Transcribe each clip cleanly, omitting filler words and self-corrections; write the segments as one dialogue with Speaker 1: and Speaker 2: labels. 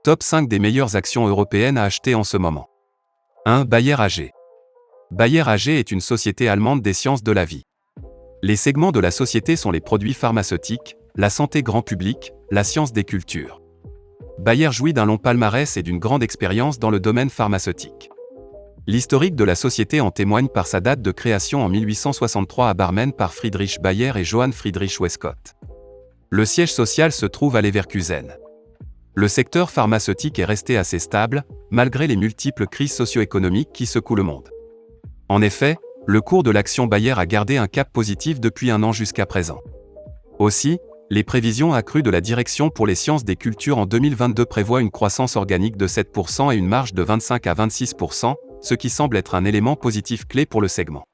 Speaker 1: Top 5 des meilleures actions européennes à acheter en ce moment. 1. Bayer AG. Bayer AG est une société allemande des sciences de la vie. Les segments de la société sont les produits pharmaceutiques, la santé grand public, la science des cultures. Bayer jouit d'un long palmarès et d'une grande expérience dans le domaine pharmaceutique. L'historique de la société en témoigne par sa date de création en 1863 à Barmen par Friedrich Bayer et Johann Friedrich Westcott. Le siège social se trouve à Leverkusen. Le secteur pharmaceutique est resté assez stable, malgré les multiples crises socio-économiques qui secouent le monde. En effet, le cours de l'action Bayer a gardé un cap positif depuis un an jusqu'à présent. Aussi, les prévisions accrues de la direction pour les sciences des cultures en 2022 prévoient une croissance organique de 7% et une marge de 25 à 26%, ce qui semble être un élément positif clé pour le segment.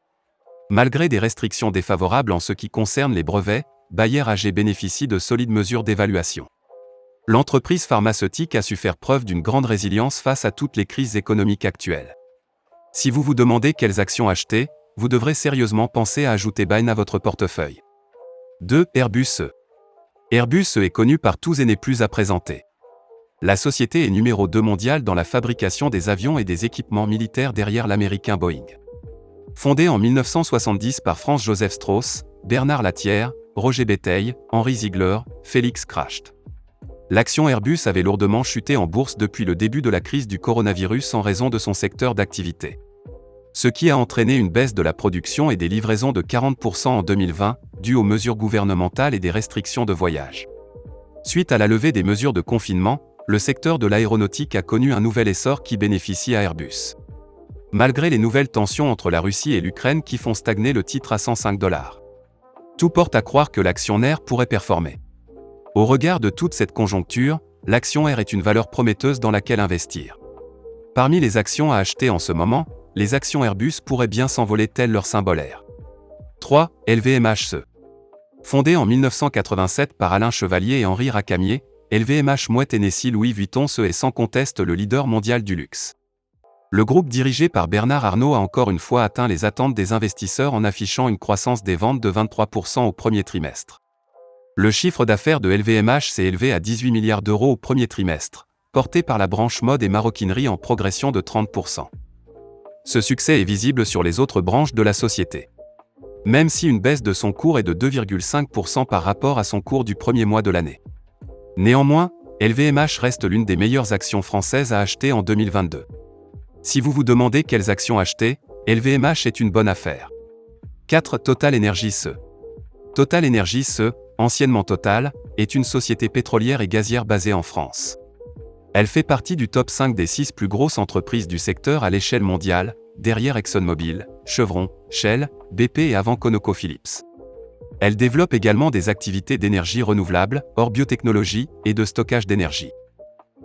Speaker 1: Malgré des restrictions défavorables en ce qui concerne les brevets, Bayer AG bénéficie de solides mesures d'évaluation. L'entreprise pharmaceutique a su faire preuve d'une grande résilience face à toutes les crises économiques actuelles. Si vous vous demandez quelles actions acheter, vous devrez sérieusement penser à ajouter Bayer à votre portefeuille. 2. Airbus. Airbus est connu par tous et n'est plus à présenter. La société est numéro 2 mondiale dans la fabrication des avions et des équipements militaires derrière l'américain Boeing. Fondée en 1970 par Franz Joseph Strauss, Bernard Latière, Roger Béteille, Henry Ziegler, Félix Kracht. L'action Airbus avait lourdement chuté en bourse depuis le début de la crise du coronavirus en raison de son secteur d'activité. Ce qui a entraîné une baisse de la production et des livraisons de 40% en 2020, due aux mesures gouvernementales et des restrictions de voyage. Suite à la levée des mesures de confinement, le secteur de l'aéronautique a connu un nouvel essor qui bénéficie à Airbus. Malgré les nouvelles tensions entre la Russie et l'Ukraine qui font stagner le titre à $105. Tout porte à croire que l'action Air pourrait performer. Au regard de toute cette conjoncture, l'action Air est une valeur prometteuse dans laquelle investir. Parmi les actions à acheter en ce moment, les actions Airbus pourraient bien s'envoler tel leur symbole Air. 3. LVMH. Fondé en 1987 par Alain Chevalier et Henri Racamier, LVMH Moët Hennessy Louis Vuitton est sans conteste le leader mondial du luxe. Le groupe dirigé par Bernard Arnault a encore une fois atteint les attentes des investisseurs en affichant une croissance des ventes de 23% au premier trimestre. Le chiffre d'affaires de LVMH s'est élevé à 18 milliards d'euros au premier trimestre, porté par la branche mode et maroquinerie en progression de 30%. Ce succès est visible sur les autres branches de la société. Même si une baisse de son cours est de 2,5% par rapport à son cours du premier mois de l'année. Néanmoins, LVMH reste l'une des meilleures actions françaises à acheter en 2022. Si vous vous demandez quelles actions acheter, LVMH est une bonne affaire. 4. Total Energies. Total Energies, anciennement Total, est une société pétrolière et gazière basée en France. Elle fait partie du top 5 des 6 plus grosses entreprises du secteur à l'échelle mondiale, derrière ExxonMobil, Chevron, Shell, BP et avant ConocoPhillips. Elle développe également des activités d'énergie renouvelable, hors biotechnologie et de stockage d'énergie.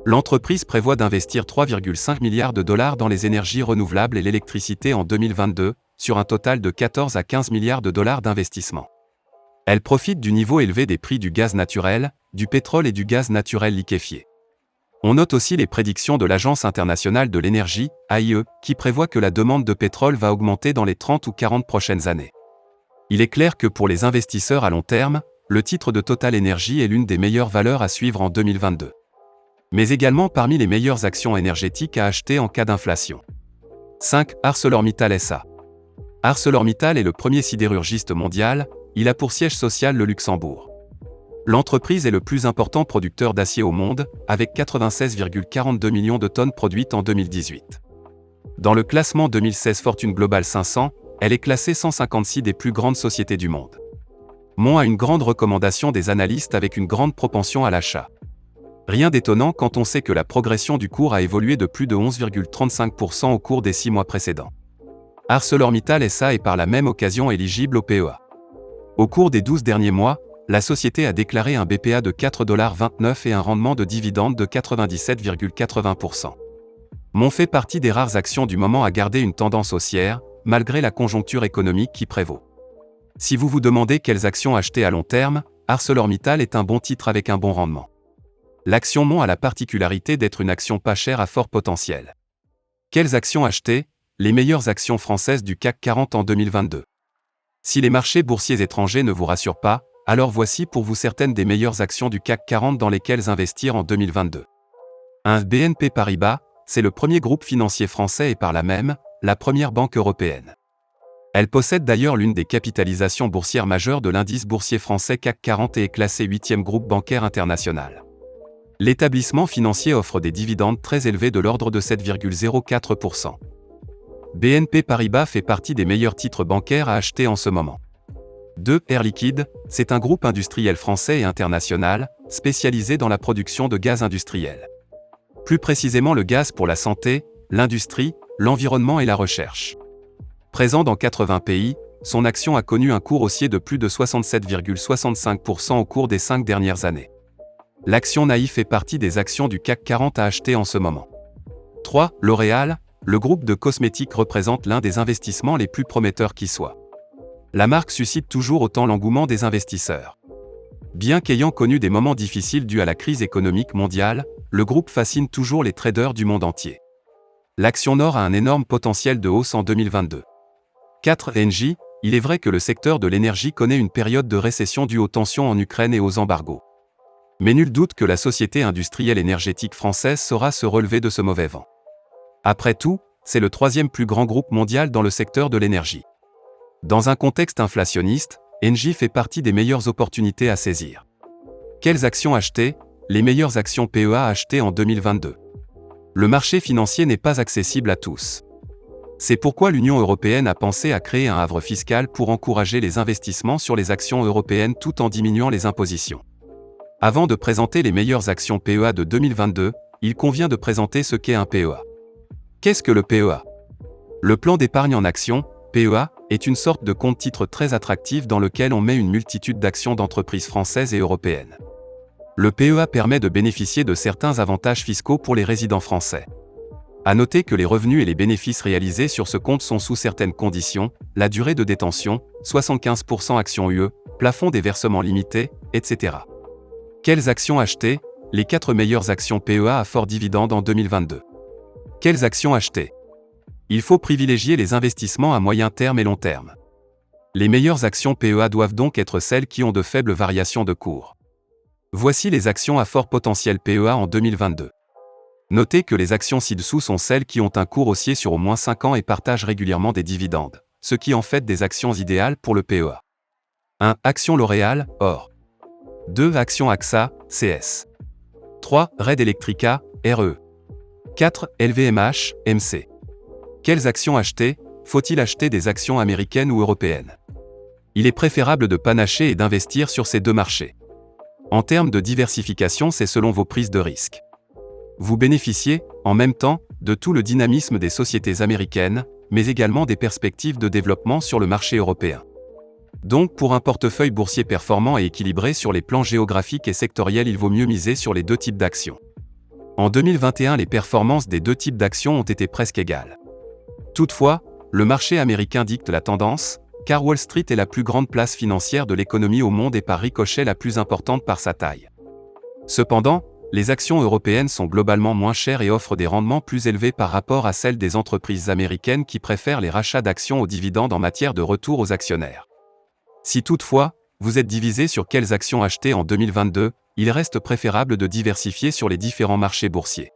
Speaker 1: L'entreprise prévoit d'investir 3,5 milliards de dollars dans les énergies renouvelables et l'électricité en 2022, sur un total de 14 à 15 milliards de dollars d'investissement. Elle profite du niveau élevé des prix du gaz naturel, du pétrole et du gaz naturel liquéfié. On note aussi les prédictions de l'Agence internationale de l'énergie, AIE, qui prévoit que la demande de pétrole va augmenter dans les 30 ou 40 prochaines années. Il est clair que pour les investisseurs à long terme, le titre de Total Energy est l'une des meilleures valeurs à suivre en 2022. Mais également parmi les meilleures actions énergétiques à acheter en cas d'inflation. 5. ArcelorMittal SA. ArcelorMittal est le premier sidérurgiste mondial, il a pour siège social le Luxembourg. L'entreprise est le plus important producteur d'acier au monde, avec 96,42 millions de tonnes produites en 2018. Dans le classement 2016 Fortune Global 500, elle est classée 156 des plus grandes sociétés du monde. Mon a une grande recommandation des analystes avec une grande propension à l'achat. Rien d'étonnant quand on sait que la progression du cours a évolué de plus de 11,35% au cours des 6 mois précédents. ArcelorMittal SA est par la même occasion éligible au PEA. Au cours des 12 derniers mois, la société a déclaré un BPA de $4,29 et un rendement de dividende de 97,80%. Mon fait partie des rares actions du moment à garder une tendance haussière, malgré la conjoncture économique qui prévaut. Si vous vous demandez quelles actions acheter à long terme, ArcelorMittal est un bon titre avec un bon rendement. L'action Mon a la particularité d'être une action pas chère à fort potentiel. Quelles actions acheter? Les meilleures actions françaises du CAC 40 en 2022. Si les marchés boursiers étrangers ne vous rassurent pas, alors voici pour vous certaines des meilleures actions du CAC 40 dans lesquelles investir en 2022. Un BNP Paribas, c'est le premier groupe financier français et par là même, la première banque européenne. Elle possède d'ailleurs l'une des capitalisations boursières majeures de l'indice boursier français CAC 40 et est classé 8e groupe bancaire international. L'établissement financier offre des dividendes très élevés de l'ordre de 7,04%. BNP Paribas fait partie des meilleurs titres bancaires à acheter en ce moment. 2. Air Liquide, c'est un groupe industriel français et international, spécialisé dans la production de gaz industriel. Plus précisément le gaz pour la santé, l'industrie, l'environnement et la recherche. Présent dans 80 pays, son action a connu un cours haussier de plus de 67,65% au cours des 5 dernières années. L'action Naïf fait partie des actions du CAC 40 à acheter en ce moment. 3. L'Oréal, le groupe de cosmétiques représente l'un des investissements les plus prometteurs qui soit. La marque suscite toujours autant l'engouement des investisseurs. Bien qu'ayant connu des moments difficiles dus à la crise économique mondiale, le groupe fascine toujours les traders du monde entier. L'action Nord a un énorme potentiel de hausse en 2022. 4. Engie, il est vrai que le secteur de l'énergie connaît une période de récession due aux tensions en Ukraine et aux embargos. Mais nul doute que la société industrielle énergétique française saura se relever de ce mauvais vent. Après tout, c'est le 3e plus grand groupe mondial dans le secteur de l'énergie. Dans un contexte inflationniste, Engie fait partie des meilleures opportunités à saisir. Quelles actions acheter? Les meilleures actions PEA achetées en 2022. Le marché financier n'est pas accessible à tous. C'est pourquoi l'Union européenne a pensé à créer un havre fiscal pour encourager les investissements sur les actions européennes tout en diminuant les impositions. Avant de présenter les meilleures actions PEA de 2022, il convient de présenter ce qu'est un PEA. Qu'est-ce que le PEA? Le plan d'épargne en actions, PEA, est une sorte de compte-titre très attractif dans lequel on met une multitude d'actions d'entreprises françaises et européennes. Le PEA permet de bénéficier de certains avantages fiscaux pour les résidents français. À noter que les revenus et les bénéfices réalisés sur ce compte sont sous certaines conditions, la durée de détention, 75% actions UE, plafond des versements limités, etc. Quelles actions acheter? Les 4 meilleures actions PEA à fort dividende en 2022. Quelles actions acheter? Il faut privilégier les investissements à moyen terme et long terme. Les meilleures actions PEA doivent donc être celles qui ont de faibles variations de cours. Voici les actions à fort potentiel PEA en 2022. Notez que les actions ci-dessous sont celles qui ont un cours haussier sur au moins 5 ans et partagent régulièrement des dividendes, ce qui en fait des actions idéales pour le PEA. 1. Action L'Oréal, OR. 2. Action AXA, CS. 3. Red Electrica, RE. 4. LVMH, MC. Quelles actions acheter? Faut-il acheter des actions américaines ou européennes? Il est préférable de panacher et d'investir sur ces deux marchés. En termes de diversification, c'est selon vos prises de risque. Vous bénéficiez, en même temps, de tout le dynamisme des sociétés américaines, mais également des perspectives de développement sur le marché européen. Donc pour un portefeuille boursier performant et équilibré sur les plans géographiques et sectoriels, il vaut mieux miser sur les deux types d'actions. En 2021, les performances des deux types d'actions ont été presque égales. Toutefois, le marché américain dicte la tendance, car Wall Street est la plus grande place financière de l'économie au monde et par ricochet la plus importante par sa taille. Cependant, les actions européennes sont globalement moins chères et offrent des rendements plus élevés par rapport à celles des entreprises américaines qui préfèrent les rachats d'actions aux dividendes en matière de retour aux actionnaires. Si toutefois, vous êtes divisé sur quelles actions acheter en 2022, il reste préférable de diversifier sur les différents marchés boursiers.